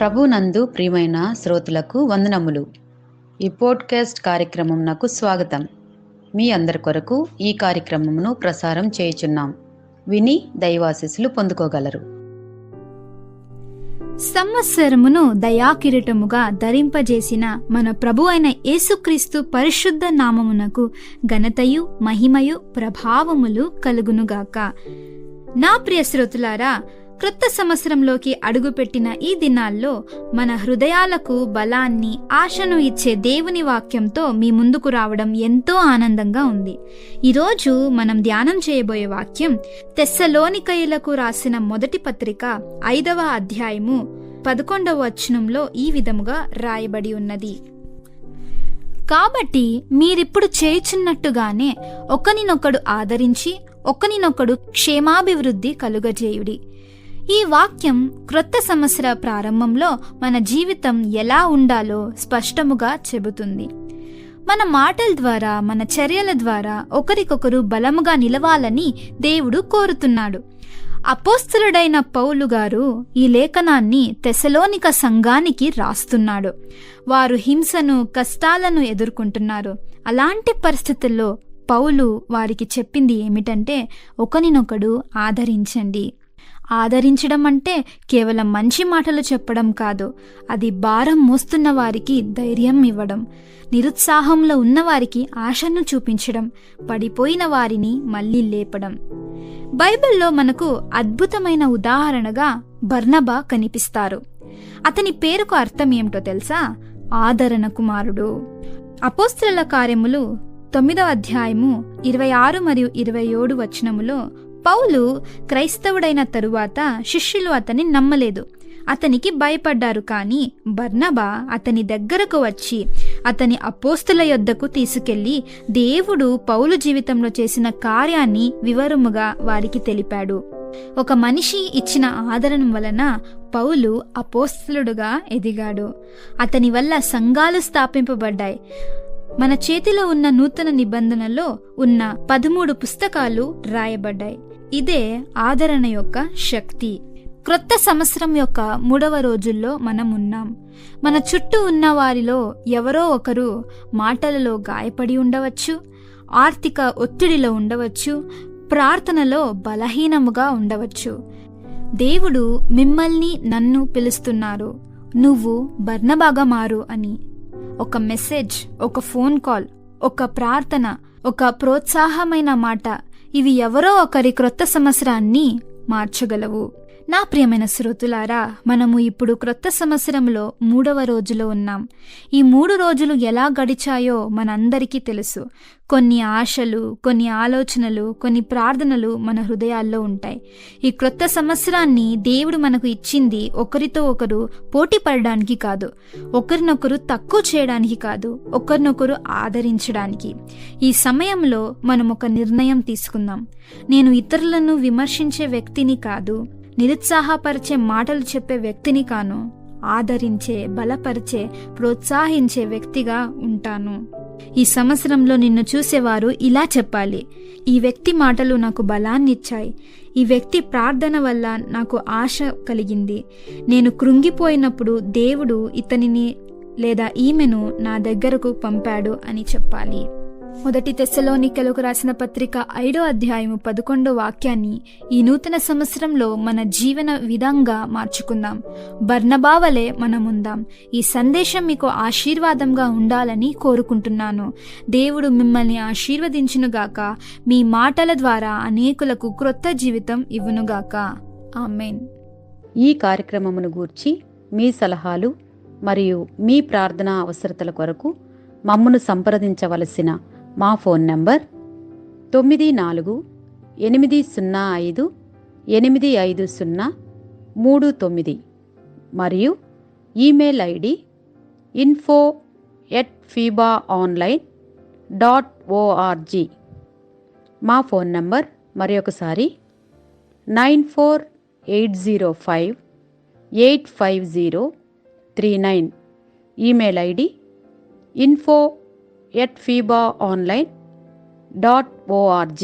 ప్రభునందు ప్రియమైన శ్రోతలకు వందనములు. ఈ పోడ్కాస్ట్ కార్యక్రమం నాకు స్వాగతం. మీ అందరి కొరకు ఈ కార్యక్రమమును ప్రసారం చేయుచున్నాం. విని దైవాశీస్సులు పొందుకోగలరు. సంవత్సరమును దయాకిరీటముగా ధరింపజేసిన మన ప్రభు అయిన యేసుక్రీస్తు పరిశుద్ధ నామమునకు ఘనతయు మహిమయు ప్రభావములు కలుగునుగాక. నా ప్రియ శ్రోతులారా, క్రొత్త సంవత్సరంలోకి అడుగుపెట్టిన ఈ దినాల్లో మన హృదయాలకు బలాన్ని, ఆశను ఇచ్చే దేవుని వాక్యంతో మీ ముందుకు రావడం ఎంతో ఆనందంగా ఉంది. ఈరోజు మనం ధ్యానం చేయబోయే వాక్యం తెస్సలోనికయులకు రాసిన మొదటి పత్రిక 5వ అధ్యాయము 11వ వచనంలో ఈ విధముగా రాయబడి ఉన్నది. కాబట్టి మీరిప్పుడు చేయుచున్నట్టుగానే ఒకనినొకడు ఆదరించి ఒకనినొకడు క్షేమాభివృద్ధి కలుగజేయుడి. ఈ వాక్యం క్రొత్త సంవత్సర ప్రారంభంలో మన జీవితం ఎలా ఉండాలో స్పష్టముగా చెబుతుంది. మన మాటల ద్వారా, మన చర్యల ద్వారా ఒకరికొకరు బలముగా నిలవాలని దేవుడు కోరుతున్నాడు. అపోస్తలుడైన పౌలు గారు ఈ లేఖనాన్ని తెస్సలోనిక సంఘానికి రాస్తున్నాడు. వారు హింసను, కష్టాలను ఎదుర్కొంటున్నారు. అలాంటి పరిస్థితుల్లో పౌలు వారికి చెప్పింది ఏమిటంటే, ఒకరినొకడు ఆదరించండి. ఆదరించడం అంటే కేవలం మంచి మాటలు చెప్పడం కాదు, అది భారం మోస్తున్న వారికి ధైర్యం ఇవ్వడం, నిరుత్సాహంలో ఉన్నవారికి ఆశను చూపించడం, పడిపోయిన వారిని మళ్ళీ లేపడం. బైబిల్లో మనకు అద్భుతమైన ఉదాహరణగా బర్నబా కనిపిస్తారు. అతని పేరుకు అర్థం ఏమిటో తెలుసా? ఆదరణ కుమారుడు. అపోస్తలుల కార్యములు 9వ అధ్యాయము 26 మరియు 27 వచనములో పౌలు క్రైస్తవుడైన తరువాత శిష్యులు అతన్ని నమ్మలేదు, అతనికి భయపడ్డారు. కానీ బర్నబా అతని దగ్గరకు వచ్చి అతని అపోస్తల యొద్దకు తీసుకెళ్లి దేవుడు పౌలు జీవితంలో చేసిన కార్యాన్ని వివరముగా వారికి తెలిపాడు. ఒక మనిషి ఇచ్చిన ఆదరణ వలన పౌలు అపోస్తలుడుగా ఎదిగాడు. అతని వల్ల సంఘాలు స్థాపింపబడ్డాయి. మన చేతిలో ఉన్న నూతన నిబంధనలో ఉన్న 13 పుస్తకాలు రాయబడ్డాయి. ఇదే ఆదరణ యొక్క శక్తి. క్రొత్త సంవత్సరం యొక్క 3వ రోజుల్లో మనం ఉన్నాం. మన చుట్టూ ఉన్న వారిలో ఎవరో ఒకరు మాటలలో గాయపడి ఉండవచ్చు, ఆర్థిక ఒత్తిడిలో ఉండవచ్చు, ప్రార్థనలో బలహీనముగా ఉండవచ్చు. దేవుడు మిమ్మల్ని, నన్ను పిలుస్తున్నారు, నువ్వు బర్నబాగా మారు అని. ఒక మెసేజ్, ఒక ఫోన్ కాల్, ఒక ప్రార్థన, ఒక ప్రోత్సాహమైన మాట, ఇవి ఎవరో ఒకరి క్రొత్త సంవత్సరాన్ని మార్చగలవు. నా ప్రియమైన శ్రోతులారా, మనము ఇప్పుడు క్రొత్త సంవత్సరంలో 3వ రోజులో ఉన్నాం. ఈ 3 రోజులు ఎలా గడిచాయో మనందరికీ తెలుసు. కొన్ని ఆశలు, కొన్ని ఆలోచనలు, కొన్ని ప్రార్థనలు మన హృదయాల్లో ఉంటాయి. ఈ క్రొత్త సంవత్సరాన్ని దేవుడు మనకు ఇచ్చింది ఒకరితో ఒకరు పోటీ పడడానికి కాదు, ఒకరినొకరు తక్కువ చేయడానికి కాదు, ఒకరినొకరు ఆదరించడానికి. ఈ సమయంలో మనం ఒక నిర్ణయం తీసుకుందాం. నేను ఇతరులను విమర్శించే వ్యక్తిని కాదు, నిరుత్సాహపరిచే మాటలు చెప్పే వ్యక్తిని కాను, ఆదరించే, బలపరిచే, ప్రోత్సహించే వ్యక్తిగా ఉంటాను. ఈ సంవత్సరంలో నిన్ను చూసేవారు ఇలా చెప్పాలి: ఈ వ్యక్తి మాటలు నాకు బలాన్ని ఇచ్చాయి, ఈ వ్యక్తి ప్రార్థన వల్ల నాకు ఆశ కలిగింది, నేను కృంగిపోయినప్పుడు దేవుడు ఇతనిని లేదా ఈమెను నా దగ్గరకు పంపాడు అని చెప్పాలి. మొదటి తెస్సలోనికలకు రాసిన పత్రిక 5వ అధ్యాయము 11వ వాక్యాన్ని ఈ నూతన సంవత్సరంలో మన జీవన విధంగా మార్చుకుందాం. బర్నబా వలె మనముందాం. ఈ సందేశం మీకు ఆశీర్వాదంగా ఉండాలని కోరుకుంటున్నాను. దేవుడు మిమ్మల్ని ఆశీర్వదించునుగాక. మీ మాటల ద్వారా అనేకులకు క్రొత్త జీవితం ఇవ్వునుగాక. ఆమేన్. ఈ కార్యక్రమమును గూర్చి మీ సలహాలు మరియు మీ ప్రార్థనా అవసరతల కొరకు మమ్మను సంప్రదించవలసిన మా ఫోన్ నంబర్ 948585085039 మరియు ఈమెయిల్ ఐడి info@fibaonline.org. మా ఫోన్ నంబర్ మరొకసారి 9480585039. Email ID info@fibaonline.org.